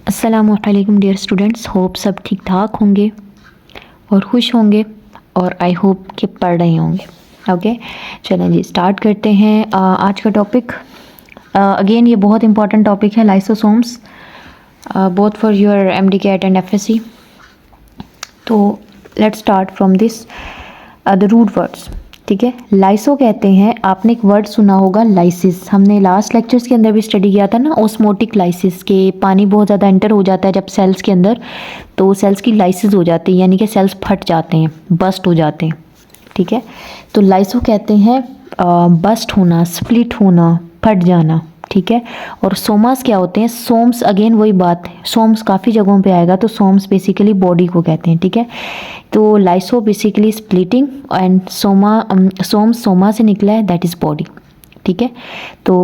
अस्सलामुअलैकुम dear students, hope सब ठीक ठाक होंगे और खुश होंगे और आई होप कि पढ़ रहे होंगे। ओके, चलें जी स्टार्ट करते हैं आज का टॉपिक। अगेन ये बहुत इंपॉर्टेंट टॉपिक है, lysosomes, both for your MDCAT and FSc. तो let's start from this the root words. ठीक है, लाइसो कहते हैं, आपने एक वर्ड सुना होगा लाइसिस, हमने लास्ट लेक्चर्स के अंदर भी स्टडी किया था ना, ऑस्मोटिक लाइसिस, के पानी बहुत ज़्यादा एंटर हो जाता है जब सेल्स के अंदर, तो सेल्स की लाइसिस हो जाती है, यानी कि सेल्स फट जाते हैं, बस्ट हो जाते हैं। ठीक है, तो लाइसो कहते हैं बस्ट होना, स्प्लिट होना, फट जाना। ठीक है, और सोमास क्या होते हैं? सोम्स, अगेन वही बात है, सोम्स काफ़ी जगहों पे आएगा, तो सोम्स बेसिकली बॉडी को कहते हैं। ठीक है, तो lyso basically splitting and somes soma से निकला है, दैट इज़ बॉडी। ठीक है, तो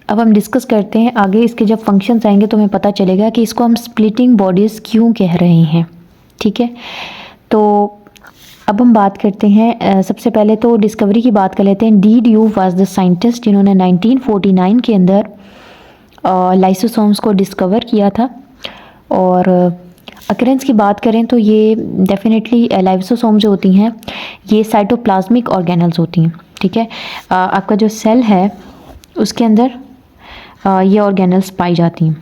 अब हम डिस्कस करते हैं आगे, इसके जब फंक्शंस आएंगे तो हमें पता चलेगा कि इसको हम स्प्लिटिंग बॉडीज़ क्यों कह रहे हैं। ठीक है, तो अब हम बात करते हैं, सबसे पहले तो डिस्कवरी की बात कर लेते हैं। D due was the scientist जिन्होंने 1949 के अंदर लाइसोसोम्स को डिस्कवर किया था। और अकरेंस की बात करें तो ये डेफिनेटली लाइसोसोम जो होती हैं ये साइटोप्लाज्मिक ऑर्गेनल्स होती हैं। ठीक है, आपका जो सेल है उसके अंदर ये ऑर्गेनल्स पाई जाती हैं।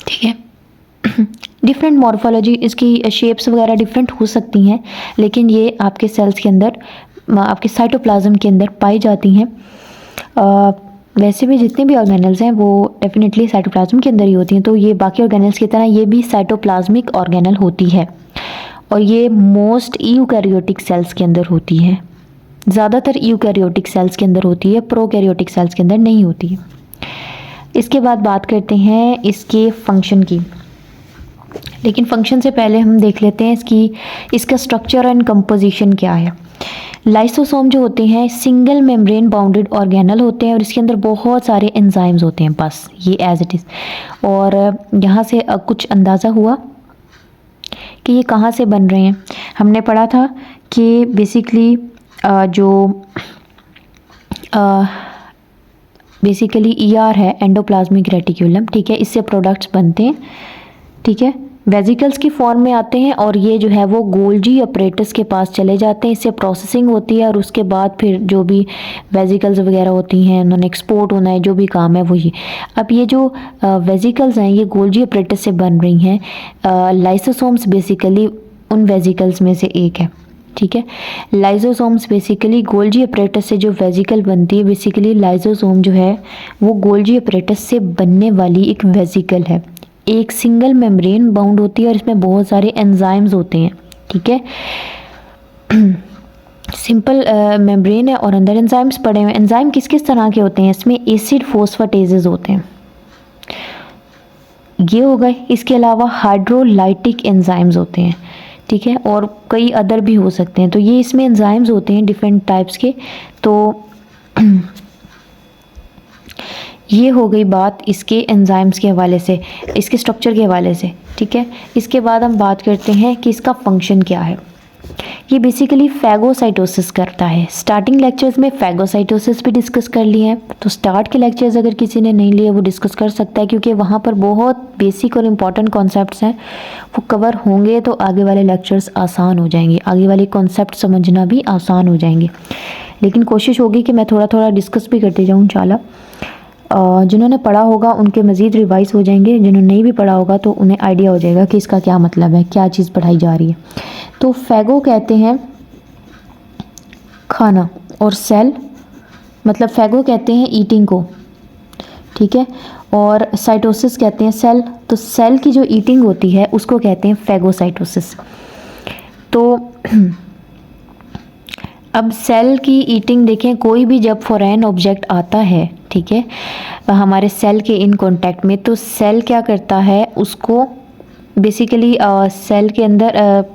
ठीक है, डिफरेंट मॉर्फोलॉजी, इसकी शेप्स वगैरह डिफरेंट हो सकती हैं, लेकिन ये आपके सेल्स के अंदर, आपके साइटोप्लाज्म के अंदर पाई जाती हैं। वैसे भी जितने भी ऑर्गेनल्स हैं वो डेफिनेटली साइटोप्लाज्म के अंदर ही होती हैं, तो ये बाकी ऑर्गेनल्स की तरह ये भी साइटोप्लाज्मिक ऑर्गेनल होती है, और ये मोस्ट यूकैरियोटिक सेल्स के अंदर होती है। ज़्यादातर यूकैरियोटिक सेल्स के अंदर होती है, प्रोकैरियोटिक सेल्स के अंदर नहीं होती है। इसके बाद बात करते हैं इसके फंक्शन की, लेकिन फंक्शन से पहले हम देख लेते हैं इसका स्ट्रक्चर एंड कंपोजिशन क्या है। लाइसोसोम जो होते हैं सिंगल मेम्ब्रेन बाउंडेड ऑर्गेनल होते हैं, और इसके अंदर बहुत सारे एंजाइम्स होते हैं, बस ये एज इट इज़। और यहाँ से कुछ अंदाज़ा हुआ कि ये कहाँ से बन रहे हैं। हमने पढ़ा था कि बेसिकली बेसिकली ER है, एंडोप्लाज्मिक रेटिक्यूलम। ठीक है, इससे प्रोडक्ट्स बनते हैं। ठीक है, वेजिकल्स की फॉर्म में आते हैं, और ये जो है वो गोल्जी अपरेटस के पास चले जाते हैं, इससे प्रोसेसिंग होती है, और उसके बाद फिर जो भी वेजिकल्स वगैरह होती हैं उन्होंने एक्सपोर्ट होना है, जो भी काम है वो ये। अब ये जो वेजिकल्स हैं ये गोल्जी अपरेटस से बन रही हैं। लाइसोसोम्स बेसिकली उन वेजिकल्स में से एक है। ठीक है, लाइसोसोम्स बेसिकली गोल्जी अपरेटस से जो वेजिकल बनती है, बेसिकली लाइसोसोम जो है वो गोल्जी अपरेटस से बनने वाली एक वेजिकल है, एक सिंगल मेम्ब्रेन बाउंड होती है, और इसमें बहुत सारे एंजाइम्स होते हैं। ठीक है, सिंपल मेम्ब्रेन है और अंदर एंजाइम्स पड़े हुए हैं। एंजाइम किस किस तरह के होते हैं? इसमें एसिड फोस्फेटेजेस होते हैं, ये हो गए। इसके अलावा हाइड्रोलाइटिक एंजाइम्स होते हैं। ठीक है, और कई अदर भी हो सकते हैं, तो ये इसमें एंजाइम्स होते हैं डिफरेंट टाइप्स के। तो ये हो गई बात इसके एंजाइम्स के हवाले से, इसके स्ट्रक्चर के हवाले से। ठीक है, इसके बाद हम बात करते हैं कि इसका फंक्शन क्या है। ये बेसिकली फैगोसाइटोसिस करता है। स्टार्टिंग लेक्चर्स में फैगोसाइटोसिस भी डिस्कस कर लिए हैं, तो स्टार्ट के लेक्चर्स अगर किसी ने नहीं लिए वो डिस्कस कर सकता है, क्योंकि वहाँ पर बहुत बेसिक और इम्पॉर्टेंट कॉन्सेप्ट्स हैं, वो कवर होंगे तो आगे वाले लेक्चर्स आसान हो जाएंगे, आगे वाले कॉन्सेप्ट समझना भी आसान हो जाएंगे। लेकिन कोशिश होगी कि मैं थोड़ा थोड़ा डिस्कस भी करते जाऊँ इंशाल्लाह। जिन्होंने पढ़ा होगा उनके मज़ीद रिवाइज हो जाएंगे, जिन्होंने नहीं भी पढ़ा होगा तो उन्हें आइडिया हो जाएगा कि इसका क्या मतलब है, क्या चीज़ पढ़ाई जा रही है। तो फैगो कहते हैं खाना, और सेल मतलब फैगो कहते हैं ईटिंग को। ठीक है, और साइटोसिस कहते हैं सेल, तो सेल की जो ईटिंग होती है उसको कहते हैं फैगोसाइटोसिस। तो अब सेल की ईटिंग देखें, कोई भी जब फॉरेन ऑब्जेक्ट आता है, ठीक है, हमारे सेल के इन कांटेक्ट में, तो सेल क्या करता है, उसको बेसिकली सेल के अंदर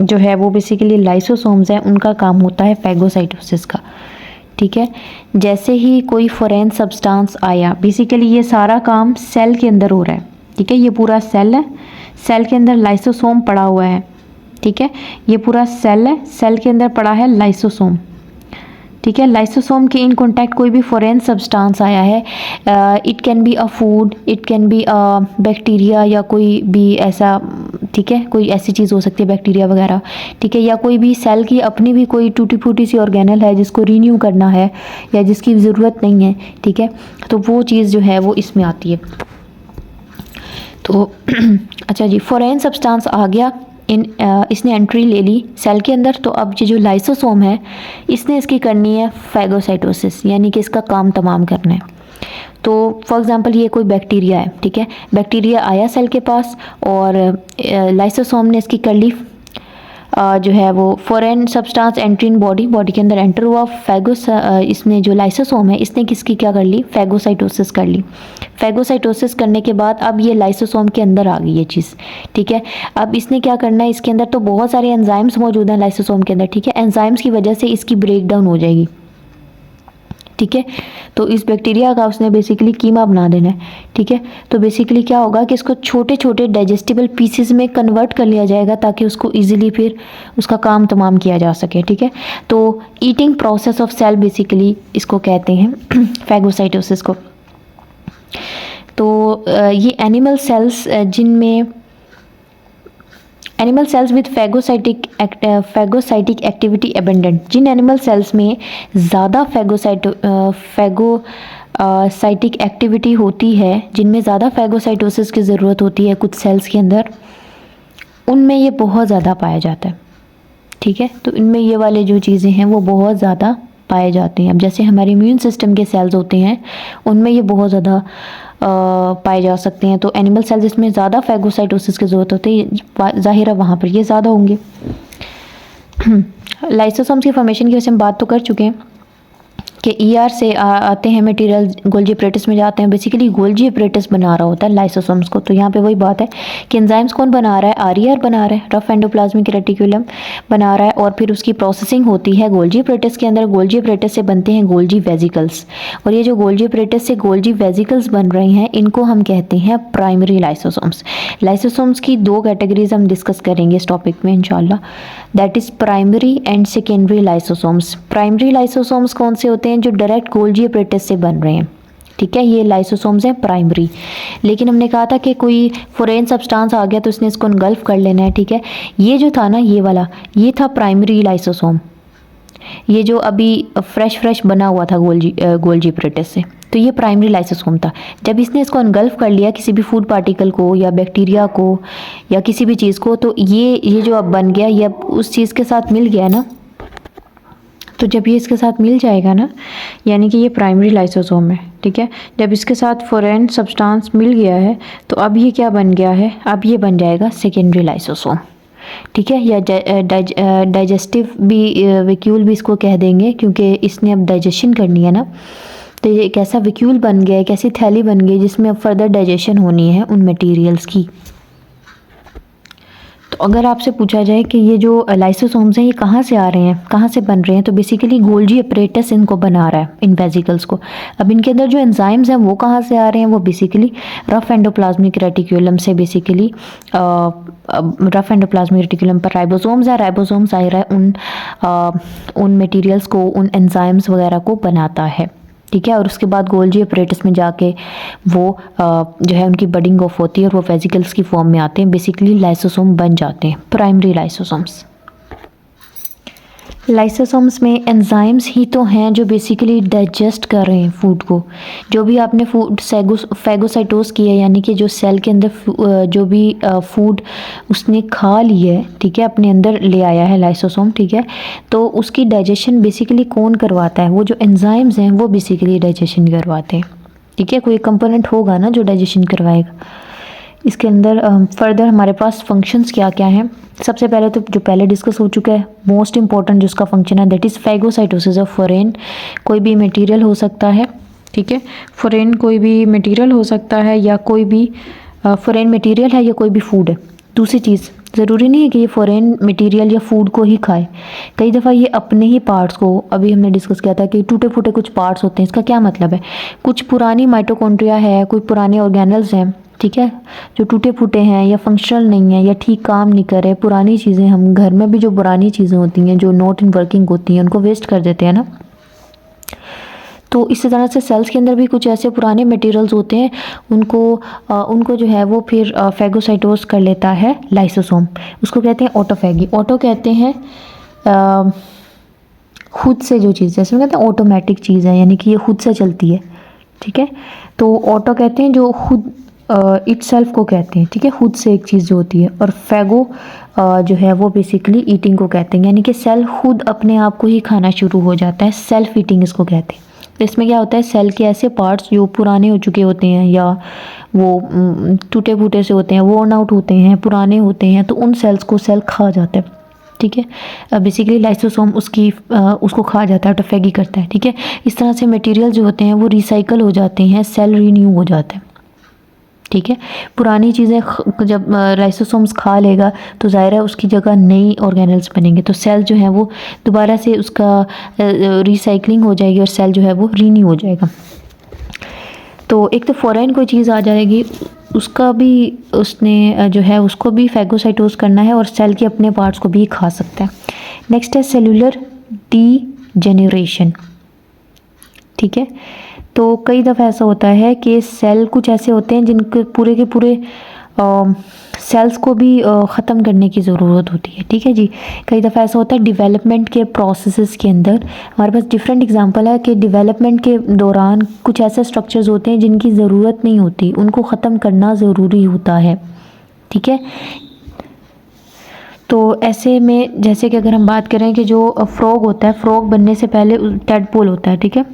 जो है वो बेसिकली लाइसोसोम्स हैं, उनका काम होता है फैगोसाइटोसिस का। ठीक है, जैसे ही कोई फॉरेन सब्सटेंस आया, बेसिकली ये सारा काम सेल के अंदर हो रहा है। ठीक है, ये पूरा सेल है, सेल के अंदर लाइसोसोम पड़ा हुआ है। ठीक है, ये पूरा सेल है, सेल के अंदर पड़ा है लाइसोसोम। ठीक है। लाइसोसोम के इन कॉन्टैक्ट कोई भी फॉरेन सब्सटेंस आया है, it can be a food, it can be a bacteria या कोई भी ऐसा, ठीक है, कोई ऐसी चीज़ हो सकती है बैक्टीरिया वगैरह, ठीक है, या कोई भी सेल की अपनी भी कोई टूटी फूटी सी ऑर्गेनल है जिसको रीन्यू करना है या जिसकी ज़रूरत नहीं है, ठीक है, तो वो चीज़ जो है वो इसमें आती है। तो अच्छा जी, फॉरेन सब्सटेंस आ गया, इसने एंट्री ले ली सेल के अंदर। तो अब ये जो लाइसोसोम है इसने इसकी करनी है फैगोसाइटोसिस, यानी कि इसका काम तमाम करना है। तो फॉर एग्जांपल ये कोई बैक्टीरिया है, ठीक है, बैक्टीरिया आया सेल के पास और लाइसोसोम ने इसकी कर ली जो है वो foreign substance entry in body के अंदर एंटर हुआ। इसने जो लाइसोसोम है इसने किसकी क्या कर ली, फैगोसाइटोसिस कर ली। फैगोसाइटोसिस करने के बाद अब ये लाइसोसोम के अंदर आ गई ये चीज़, ठीक है। अब इसने क्या करना है, इसके अंदर तो बहुत सारे एंजाइम्स मौजूद हैं लाइसोसोम के अंदर, ठीक है, एंजाइम्स की वजह से इसकी ब्रेक डाउन हो जाएगी, ठीक है। तो इस बैक्टीरिया का उसने बेसिकली कीमा बना देना है, ठीक है। तो बेसिकली क्या होगा कि इसको छोटे छोटे डाइजेस्टिबल पीसेस में कन्वर्ट कर लिया जाएगा ताकि उसको इजीली फिर उसका काम तमाम किया जा सके, ठीक है। तो eating process of cell basically इसको कहते हैं फैगोसाइटोसिस को। तो ये एनिमल सेल्स जिनमें animal cells with phagocytic activity abundant, जिन एनिमल सेल्स में ज़्यादा फैगोसाइटिक एक्टिविटी होती है, जिनमें ज़्यादा फैगोसाइटोसिस की ज़रूरत होती है कुछ सेल्स के अंदर, उनमें ये बहुत ज़्यादा पाया जाता है, ठीक है। तो इनमें ये वाले जो चीज़ें हैं वो बहुत ज़्यादा पाए जाते हैं। अब जैसे हमारे इम्यून सिस्टम के सेल्स होते हैं उनमें ये बहुत ज़्यादा पाए जा सकते हैं। तो एनिमल सेल जिसमें ज़्यादा फैगोसाइटोसिस की ज़रूरत होती है, ज़ाहिर है वहाँ पर ये ज़्यादा होंगे। लाइसोसोम्स की फॉर्मेशन की वजह से हम बात तो कर चुके हैं कि ईआर से आते हैं मटेरियल, गोल्जी अपरेटस में जाते हैं। बेसिकली गोल्जी अपरेटस बना रहा होता है लाइसोसोम्स को। तो यहाँ पे वही बात है कि एंजाइम्स कौन बना रहा है, आरईआर बना रहा है, रफ एंडोप्लाज्मिक रेटिकुलम बना रहा है, और फिर उसकी प्रोसेसिंग होती है गोल्जी अपरेटस के अंदर। गोल्जी अपरेटस से बनते हैं गोल्जी वेजिकल्स, और ये जो गोल्जी अपरेटस से गोल्जी वेजिकल्स बन रहे हैं इनको हम कहते हैं प्राइमरी लाइसोसोम्स। लाइसोसोम्स की दो कैटेगरीज हम डिस्कस करेंगे इस टॉपिक में इंशाल्लाह, that is primary and secondary lysosomes. Primary lysosomes कौन से होते हैं, जो डायरेक्ट गोल्जी अपरेटस से बन रहे हैं, ठीक है, ये लाइसोसोम्स हैं प्राइमरी। लेकिन हमने कहा था कि कोई फॉरेन सब्सटेंस आ गया तो इसने इसको इनगल्फ कर लेना है, ठीक है। ये जो था ना, ये वाला, ये था प्राइमरी लाइसोसोम, ये जो अभी फ्रेश बना हुआ था गोल्जी अपरेटस से, तो ये प्राइमरी लाइसोसोम था। जब इसने इसको इनगल्फ कर लिया किसी भी फूड पार्टिकल को या बैक्टीरिया को या किसी भी चीज़ को, तो ये जो अब बन गया, ये अब उस चीज़ के साथ मिल गया ना। तो जब ये इसके साथ मिल जाएगा ना, यानी कि ये प्राइमरी लाइसोसोम है, ठीक है। जब इसके साथ फॉरेन सब्सटेंस मिल गया है तो अब ये क्या बन गया है, अब ये बन जाएगा सेकेंडरी लाइसोसोम, ठीक है, या डाइजेस्टिव भी वैक्यूल भी इसको कह देंगे, क्योंकि इसने अब डाइजेशन करनी है ना। तो ये एक ऐसा वैक्यूल बन गया, एक ऐसी थैली बन गई जिसमें अब फर्दर डाइजेशन होनी है उन मटेरियल्स की। तो अगर आपसे पूछा जाए कि ये जो लाइसोसोम्स हैं ये कहाँ से आ रहे हैं, कहाँ से बन रहे हैं, तो बेसिकली गोल्जी अपरेटस इनको बना रहा है, इन वेजिकल्स को। अब इनके अंदर जो एंजाइम्स हैं वो कहाँ से आ रहे हैं, वो बेसिकली रफ एंडोप्लाज्मिक रेटिकुलम से, बेसिकली रफ एंडोप्लाज्मिक रेटिकुलम पर राइबोसोम्स है, राइबोसोम्स ज़ाहिर है उन मटेरियल्स को, उन एंजाइम्स वगैरह को बनाता है, ठीक है। और उसके बाद गोल्जी अपरेटस में जाके वो जो है उनकी बडिंग ऑफ होती है और वो वेजिकल्स की फॉर्म में आते हैं, बेसिकली लाइसोसोम बन जाते हैं, प्राइमरी लाइसोसोम्स। लाइसोसोम्स में एंजाइम्स ही तो हैं जो बेसिकली डाइजेस्ट कर रहे हैं फूड को। जो भी आपने फूड फैगोसाइटोस किया, यानी कि जो सेल के अंदर जो भी फूड उसने खा ली है, ठीक है, अपने अंदर ले आया है लाइसोसोम, ठीक है, तो उसकी डाइजेशन बेसिकली कौन करवाता है, वो जो एंजाइम्स हैं वो बेसिकली डाइजेशन करवाते हैं, ठीक है। कोई कंपोनेंट होगा ना जो डाइजेशन करवाएगा। इसके अंदर फर्दर हमारे पास फंक्शंस क्या क्या हैं। सबसे पहले तो जो पहले डिस्कस हो चुका है, मोस्ट इंपॉर्टेंट जिसका फंक्शन है, that is phagocytosis of foreign. कोई भी मटेरियल हो सकता है, ठीक है, फॉरेन कोई भी मटेरियल हो सकता है, या कोई भी फॉरेन मटेरियल है या कोई भी फूड है। दूसरी चीज़, ज़रूरी नहीं है कि ये फॉरेन मटेरियल या फूड को ही खाए, कई दफ़ा ये अपने ही पार्ट्स को, अभी हमने डिस्कस किया था कि टूटे फूटे कुछ पार्ट्स होते हैं। इसका क्या मतलब है, कुछ पुरानी माइटोकॉन्ड्रिया है, कोई पुराने ऑर्गेनल्स हैं, ठीक है, जो टूटे फूटे हैं या फंक्शनल नहीं है या ठीक काम नहीं कर रहे, पुरानी चीज़ें, हम घर में भी जो पुरानी चीज़ें होती हैं जो नॉट इन वर्किंग होती हैं उनको वेस्ट कर देते हैं ना, तो इसी तरह से सेल्स के अंदर भी कुछ ऐसे पुराने मटेरियल्स होते हैं, उनको जो है वो फिर फैगोसाइटोस कर लेता है लाइसोसोम। उसको कहते हैं ऑटोफैगी। ऑटो कहते हैं खुद से जो चीज़, जैसे कहते हैं ऑटोमेटिक चीज़ है, यानी कि ये खुद से चलती है, ठीक है। तो ऑटो कहते हैं जो खुद इटसेल्फ को कहते हैं, ठीक है, खुद से एक चीज़ जो होती है। और फैगो जो है वो बेसिकली ईटिंग को कहते हैं, यानी कि सेल खुद अपने आप को ही खाना शुरू हो जाता है, सेल्फ ईटिंग इसको कहते हैं। तो इसमें क्या होता है, सेल के ऐसे पार्ट्स जो पुराने हो चुके होते हैं या वो टूटे फूटे से होते हैं, वोर्न आउट होते हैं, पुराने होते हैं, तो उन सेल्स को सेल खा जाता है, ठीक है। बेसिकली लाइसोसोम उसको खा जाता है, ऑटोफैगी करता है, ठीक है। इस तरह से मटेरियल जो होते हैं वो रिसाइकल हो जाते हैं, सेल रीन्यू हो जाता है, ठीक है। पुरानी चीज़ें जब लाइसोसोम्स खा लेगा तो ज़ाहिर है उसकी जगह नई ऑर्गेनल्स बनेंगे, तो सेल जो है वो दोबारा से उसका रिसाइकलिंग हो जाएगी और सेल जो है वो रीन्यू हो जाएगा। तो एक तो फॉरेन कोई चीज़ आ जाएगी, उसका भी उसने जो है उसको भी फैगोसाइटोस करना है और सेल के अपने पार्ट्स को भी खा सकता है। नेक्स्ट है सेलुलर डीजेनरेशन, ठीक है। तो कई दफ़ा ऐसा होता है कि सेल कुछ ऐसे होते हैं जिनके पूरे के पूरे सेल्स को भी ख़त्म करने की ज़रूरत होती है, ठीक है जी। कई दफ़ा ऐसा होता है डेवलपमेंट के प्रोसेसेस के अंदर, हमारे पास डिफरेंट एग्जांपल है कि डेवलपमेंट के दौरान कुछ ऐसे स्ट्रक्चर्स होते हैं जिनकी ज़रूरत नहीं होती, उनको ख़त्म करना ज़रूरी होता है, ठीक है। तो ऐसे में जैसे कि अगर हम बात करें कि जो फ्रॉग होता है, फ्रॉग बनने से पहले टेडपोल होता है, ठीक है,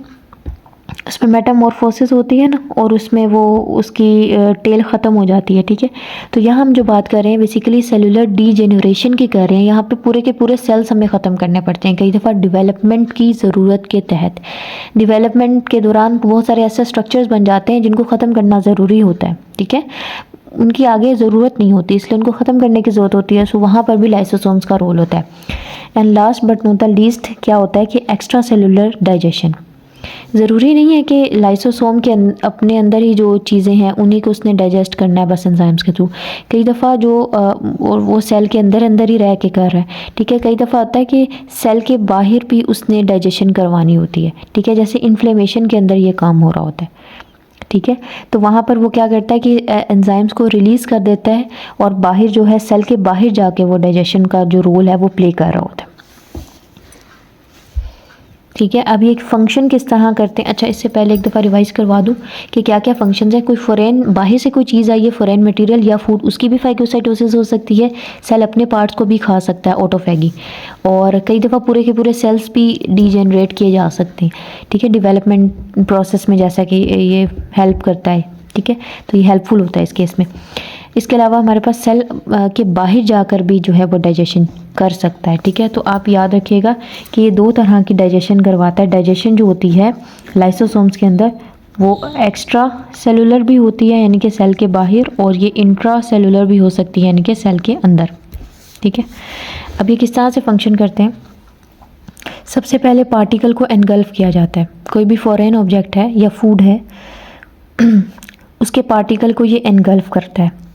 उसमें मेटामॉर्फोसिस होती है ना, और उसमें वो उसकी टेल ख़त्म हो जाती है, ठीक है। तो यहाँ हम जो बात कर रहे हैं बेसिकली सेलुलर डीजेनरेशन की कर रहे हैं, यहाँ पे पूरे के पूरे सेल्स हमें ख़त्म करने पड़ते हैं कई दफ़ा डेवलपमेंट की ज़रूरत के तहत। डेवलपमेंट के दौरान बहुत सारे ऐसे स्ट्रक्चर्स बन जाते हैं जिनको ख़त्म करना ज़रूरी होता है, ठीक है, उनकी आगे ज़रूरत नहीं होती, इसलिए उनको ख़त्म करने की ज़रूरत होती है, सो वहाँ पर भी लाइसोसोम्स का रोल होता है। And last but not the least क्या होता है कि एक्स्ट्रा सेलुलर डाइजेशन। ज़रूरी नहीं है कि लाइसोसोम के अपने अंदर ही जो चीज़ें हैं उन्हीं को उसने डाइजेस्ट करना है बस एंजाइम्स के थ्रू। कई दफ़ा जो और वो सेल के अंदर अंदर ही रह के कर रहा है, ठीक है। कई दफ़ा आता है कि सेल के बाहर भी उसने डाइजेशन करवानी होती है, ठीक है, जैसे इन्फ्लेमेशन के अंदर ये काम हो रहा होता है, ठीक है। तो वहाँ पर वो क्या करता है कि एंजाइम्स को रिलीज़ कर देता है और बाहर जो है सेल के बाहर जाके वो डाइजेशन का जो रोल है वो प्ले कर रहा होता है, ठीक है। अब ये एक फ़ंक्शन किस तरह करते हैं, अच्छा इससे पहले एक दफ़ा रिवाइज़ करवा दूँ कि क्या क्या फंक्शंस हैं। कोई फॉरेन बाहर से कोई चीज़ आई है, फॉरेन मटेरियल या फूड, उसकी भी फैगोसाइटोसिस हो सकती है, सेल अपने पार्ट्स को भी खा सकता है, ऑटोफैगी। और कई दफ़ा पूरे के पूरे सेल्स भी डीजेनरेट किए जा सकते हैं, ठीक है, डेवलपमेंट प्रोसेस में, जैसा कि ये हेल्प करता है, ठीक है। तो ये हेल्पफुल होता है इस केस में। इसके अलावा हमारे पास सेल के बाहर जाकर भी जो है वो डाइजेशन कर सकता है, ठीक है। तो आप याद रखिएगा कि ये दो तरह की डाइजेशन करवाता है। डाइजेशन जो होती है लाइसोसोम्स के अंदर वो एक्स्ट्रा सेलुलर भी होती है, यानी कि सेल के बाहर, और ये इंट्रा सेलुलर भी हो सकती है, यानी कि सेल के अंदर, ठीक है। अब ये किस तरह से फंक्शन करते हैं। सबसे पहले पार्टिकल को एनगल्फ किया जाता है, कोई भी फॉरेन ऑब्जेक्ट है या फूड है उसके पार्टिकल को ये एनगल्फ करता है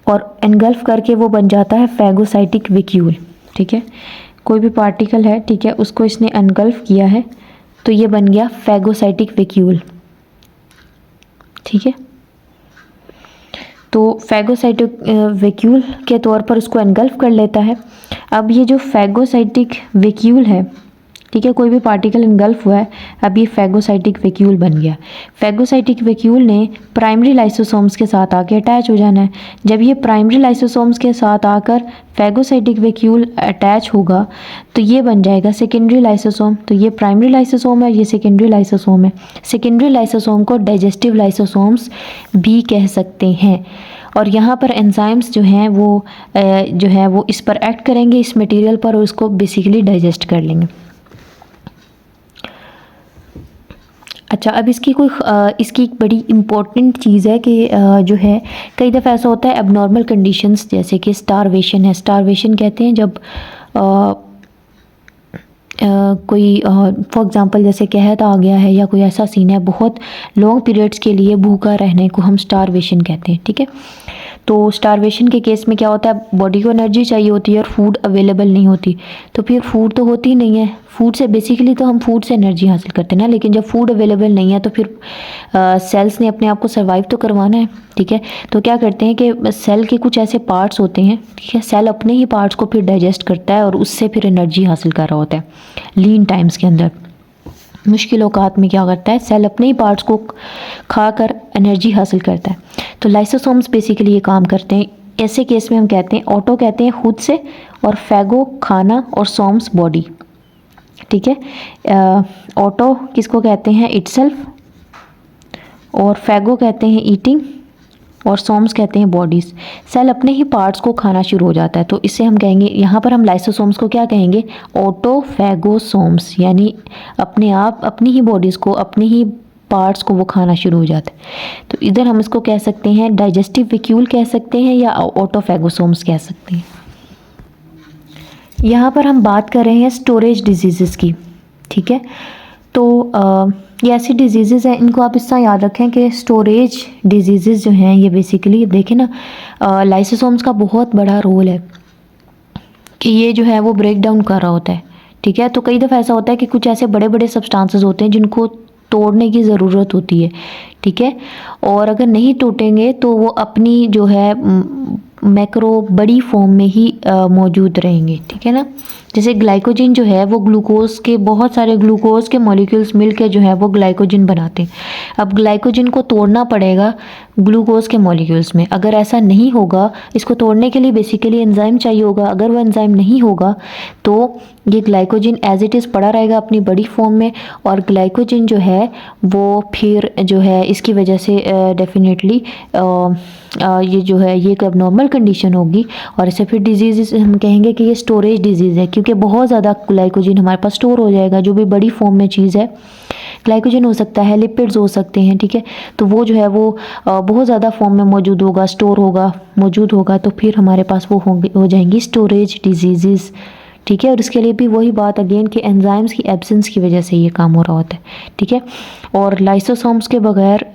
और एनगल्फ करके वो बन जाता है फैगोसाइटिक वैक्यूल, ठीक है। कोई भी पार्टिकल है, ठीक है, उसको इसने एनगल्फ किया है तो ये बन गया फैगोसाइटिक वैक्यूल, ठीक है। तो फैगोसाइटिक वैक्यूल के तौर पर उसको एनगल्फ कर लेता है। अब ये जो फैगोसाइटिक वैक्यूल है, ठीक है, कोई भी पार्टिकल इनगल्फ हुआ है, अब ये फैगोसाइटिक वैक्यूल बन गया। फैगोसाइटिक वैक्यूल ने प्राइमरी लाइसोसोम्स के साथ आके अटैच हो जाना है। जब ये प्राइमरी लाइसोसोम्स के साथ आकर फैगोसाइटिक वैक्यूल अटैच होगा तो ये बन जाएगा सेकेंडरी लाइसोसोम। तो ये प्राइमरी लाइसोसोम है, ये सेकेंडरी लाइसोसोम है। सेकेंडरी लाइसोसोम को डाइजेस्टिव लाइसोसोम्स भी कह सकते हैं। और यहाँ पर एंजाइम्स जो हैं वो इस पर एक्ट करेंगे, इस मटेरियल पर, और इसको बेसिकली डाइजेस्ट कर लेंगे। अच्छा, अब इसकी एक बड़ी इम्पॉर्टेंट चीज़ है कि जो है कई दफ़ा ऐसा होता है एबनॉर्मल कंडीशंस, जैसे कि स्टारवेशन है। स्टारवेशन कहते हैं जब कोई फॉर एग्ज़ाम्पल जैसे कहत आ गया है या कोई ऐसा सीन है, बहुत लॉन्ग पीरियड्स के लिए भूखा रहने को हम स्टारवेशन कहते हैं, ठीक है। तो स्टारवेशन के केस में क्या होता है, बॉडी को एनर्जी चाहिए होती है और फूड अवेलेबल नहीं होती, तो फिर फूड तो होती ही नहीं है। फूड से बेसिकली तो हम फूड से एनर्जी हासिल करते हैं ना, लेकिन जब फूड अवेलेबल नहीं है तो फिर सेल्स ने अपने आप को सर्वाइव तो करवाना है, ठीक है। तो क्या करते हैं कि सेल के कुछ ऐसे पार्ट्स होते हैं, ठीक है, सेल अपने ही पार्ट्स को फिर डाइजेस्ट करता है और उससे फिर एनर्जी हासिल कर रहा होता है। लीन टाइम्स के अंदर, मुश्किल औकात में क्या करता है, सेल अपने ही पार्ट्स को खाकर एनर्जी हासिल करता है। तो लाइसोसोम्स बेसिकली ये काम करते हैं। ऐसे केस में हम कहते हैं, ऑटो कहते हैं खुद से, और फैगो खाना, और सोम्स बॉडी, ठीक है। ऑटो किसको कहते हैं, इटसेल्फ, और फैगो कहते हैं ईटिंग, और सोम्स कहते हैं बॉडीज़। सेल अपने ही पार्ट्स को खाना शुरू हो जाता है, तो इससे हम कहेंगे, यहाँ पर हम लाइसोसोम्स को क्या कहेंगे, ऑटोफैगोसोम्स, यानी अपने आप अपनी ही बॉडीज़ को, अपने ही पार्ट्स को वो खाना शुरू हो जाता है। तो इधर हम इसको कह सकते हैं डाइजेस्टिव वैक्यूल कह सकते हैं, या ऑटोफैगोसोम्स कह सकते हैं। यहाँ पर हम बात कर रहे हैं स्टोरेज डिजीज़ की, ठीक है। तो ये ऐसी डिजीज़ हैं, इनको आप इस तरह याद रखें कि स्टोरेज डिजीज़ जो हैं ये बेसिकली देखें ना, लाइसोसोम्स का बहुत बड़ा रोल है कि ये जो है वो ब्रेक डाउन कर रहा होता है, ठीक है। तो कई दफ़ा ऐसा होता है कि कुछ ऐसे बड़े बड़े सब्सटेंसेस होते हैं जिनको तोड़ने की ज़रूरत होती है, ठीक है, और अगर नहीं टूटेंगे तो वो अपनी जो है मैक्रो बड़ी फॉर्म में ही मौजूद रहेंगे, ठीक है ना। जैसे ग्लाइकोजन जो है वो ग्लूकोज के, बहुत सारे ग्लूकोज के मॉलिक्यूल्स मिलकर जो है वो ग्लाइकोजन बनाते हैं। अब ग्लाइकोजन को तोड़ना पड़ेगा ग्लूकोज के मॉलिक्यूल्स में। अगर ऐसा नहीं होगा, इसको तोड़ने के लिए बेसिकली एंजाइम चाहिए होगा। अगर वो एंजाइम नहीं होगा तो ये ग्लाइकोजन एज इट इज़ पड़ा रहेगा अपनी बड़ी फॉर्म में, और ग्लाइकोजन जो है वो फिर जो है इसकी वजह से डेफिनेटली ये जो है ये एक नॉर्मल कंडीशन होगी, और इसे फिर डिजीज़ हम कहेंगे कि ये स्टोरेज डिजीज़ है, क्योंकि बहुत ज़्यादा ग्लाइकोजन हमारे पास स्टोर हो जाएगा। जो भी बड़ी फॉर्म में चीज़ है, ग्लाइकोजन हो सकता है, लिपिड्स हो सकते हैं, ठीक है, तो वो जो है वो बहुत ज़्यादा फॉर्म में मौजूद होगा, स्टोर होगा, मौजूद होगा, तो फिर हमारे पास वो हो जाएंगी स्टोरेज डिजीज़, ठीक है। और इसके लिए भी वही बात अगेन कि एंजाइम्स की एब्सेंस की वजह से ये काम हो रहा होता है, ठीक है। और लाइसोसोम्स के बगैर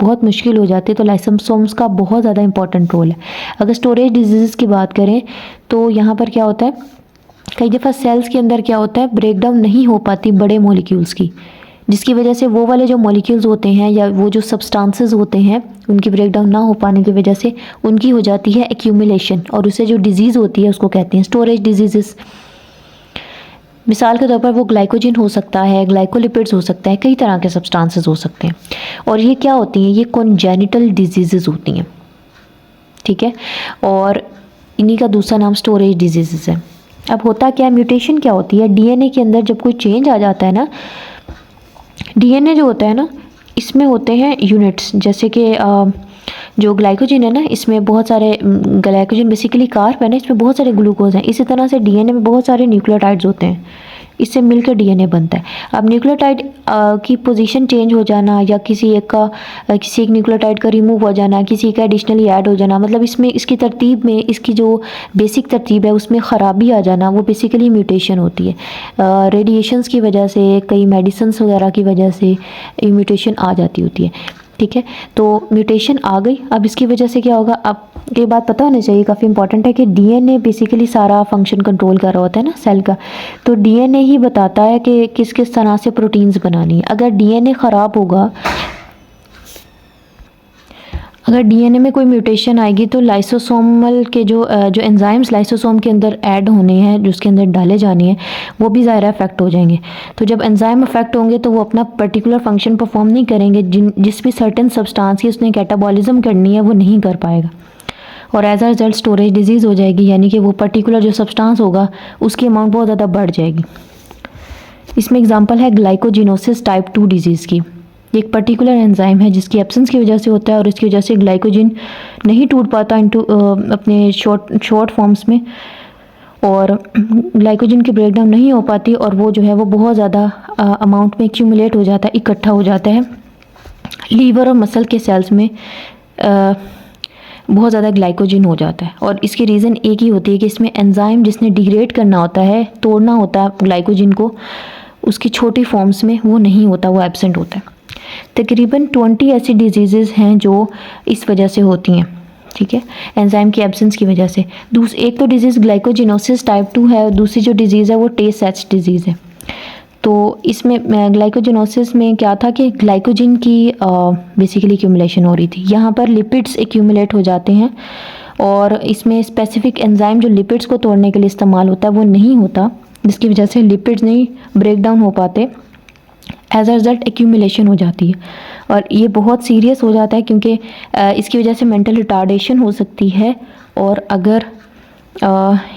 बहुत मुश्किल हो जाती है, तो लाइसोसोम्स का बहुत ज़्यादा इंपॉर्टेंट रोल है। अगर स्टोरेज डिजीज़ की बात करें तो यहाँ पर क्या होता है, कई दफ़ा सेल्स के अंदर क्या होता है, ब्रेक डाउन नहीं हो पाती बड़े मॉलिक्यूल्स की, जिसकी वजह से वो वाले जो मॉलिक्यूल्स होते हैं या वो जो सब्सटेंसेस होते हैं उनकी ब्रेक डाउन ना हो पाने की वजह से उनकी हो जाती है एक्यूमुलेशन, और उससे जो डिजीज़ होती है उसको कहते हैं स्टोरेज डिजीज़। मिसाल के तौर पर वो ग्लाइकोजन हो सकता है, ग्लाइकोलिपिड्स हो सकता है, कई तरह के सब्सटेंसेस हो सकते हैं, और ये क्या होती हैं, ये कॉन्जेनिटल डिजीज़ होती हैं, ठीक है। और इन्हीं का दूसरा नाम स्टोरेज डिजीज़ है। अब होता क्या है, म्यूटेशन क्या होती है, डीएनए के अंदर जब कोई चेंज आ जाता है ना, डीएनए जो होता है ना, इसमें होते हैं यूनिट्स, जैसे कि जो ग्लाइकोजन है ना, इसमें बहुत सारे ग्लाइकोजन बेसिकली कार्ब है ना, इसमें बहुत सारे ग्लूकोज हैं। इसी तरह से डीएनए में बहुत सारे न्यूक्लियोटाइड्स होते हैं, इससे मिलकर डीएनए बनता है। अब न्यूक्लियोटाइड की पोजीशन चेंज हो जाना, या किसी एक न्यूक्लियोटाइड का रिमूव हो जाना, किसी का एडिशनली ऐड हो जाना, मतलब इसमें इसकी तरतीब में, इसकी जो बेसिक तरतीब है उसमें ख़राबी आ जाना, वो बेसिकली म्यूटेशन होती है। रेडिएशंस की वजह से, कई मेडिसिन्स वगैरह की वजह से ये म्यूटेशन आ जाती होती है, ठीक है। तो म्यूटेशन आ गई, अब इसकी वजह से क्या होगा, अब ये बात पता होनी चाहिए, काफ़ी इंपॉर्टेंट है कि डीएनए बेसिकली सारा फंक्शन कंट्रोल कर रहा होता है ना सेल का, तो डीएनए ही बताता है कि किस किस तरह से प्रोटीन्स बनानी है। अगर डीएनए ख़राब होगा, अगर डीएनए में कोई म्यूटेशन आएगी तो लाइसोसोमल के जो एंजाइम्स लाइसोसोम के अंदर ऐड होने हैं, जो उसके अंदर डाले जाने हैं, वो भी ज़ाहिर अफेक्ट हो जाएंगे। तो जब एंजाइम अफेक्ट होंगे तो वो अपना पर्टिकुलर फंक्शन परफॉर्म नहीं करेंगे, जिस भी सर्टेन सब्सटेंस की उसने कैटाबॉलिज्म करनी है वो नहीं कर पाएगा, और as a result storage disease हो जाएगी, यानी कि वो पर्टिकुलर जो सब्सटेंस होगा उसकी अमाउंट बहुत ज़्यादा बढ़ जाएगी। इसमें एग्जांपल है ग्लाइकोजिनोसिस टाइप 2 डिजीज़ की। एक पर्टिकुलर एंजाइम है जिसकी एब्सेंस की वजह से होता है, और इसकी वजह से ग्लाइकोजन नहीं टूट पाता इनटू अपने शॉर्ट फॉर्म्स में, और ग्लाइकोजन की ब्रेकडाउन नहीं हो पाती, और वो जो है वो बहुत ज़्यादा अमाउंट में एक्यूमुलेट हो जाता है, इकट्ठा हो जाता है लीवर और मसल के सेल्स में, बहुत ज़्यादा ग्लाइकोजन हो जाता है। और इसकी रीज़न एक ही होती है कि इसमें एंजाइम जिसने डिग्रेड करना होता है, तोड़ना होता है ग्लाइकोजन को, उसकी छोटी फॉर्म्स में वो नहीं होता, वो एब्सेंट होता है। तकरीबन 20 ऐसी डिजीज़ हैं जो इस वजह से होती हैं, ठीक है, एंजाइम की एब्सेंस की वजह से। एक तो डिजीज़ ग्लाइकोजिनोसिस टाइप 2 है और दूसरी जो डिजीज़ है वो टे-सैच डिजीज़ है। तो इसमें ग्लाइकोजिनोसिस में क्या था कि ग्लाइकोजिन की बेसिकली एक्यूमुलेशन हो रही थी। यहाँ पर लिपिड्स एक्यूमुलेट हो जाते हैं और इसमें स्पेसिफिक एंजाइम जो लिपिड्स को तोड़ने के लिए इस्तेमाल होता है वो नहीं होता, जिसकी वजह से लिपिड्स नहीं ब्रेक डाउन हो पाते। एज अ रिजल्ट एक्यूमुलेशन हो जाती है और ये बहुत सीरियस हो जाता है क्योंकि इसकी वजह से मेंटल रिटार्डेशन हो सकती है और अगर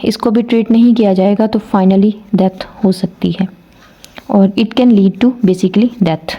इसको भी ट्रीट नहीं किया जाएगा तो फाइनली डेथ हो सकती है और it can lead to basically death.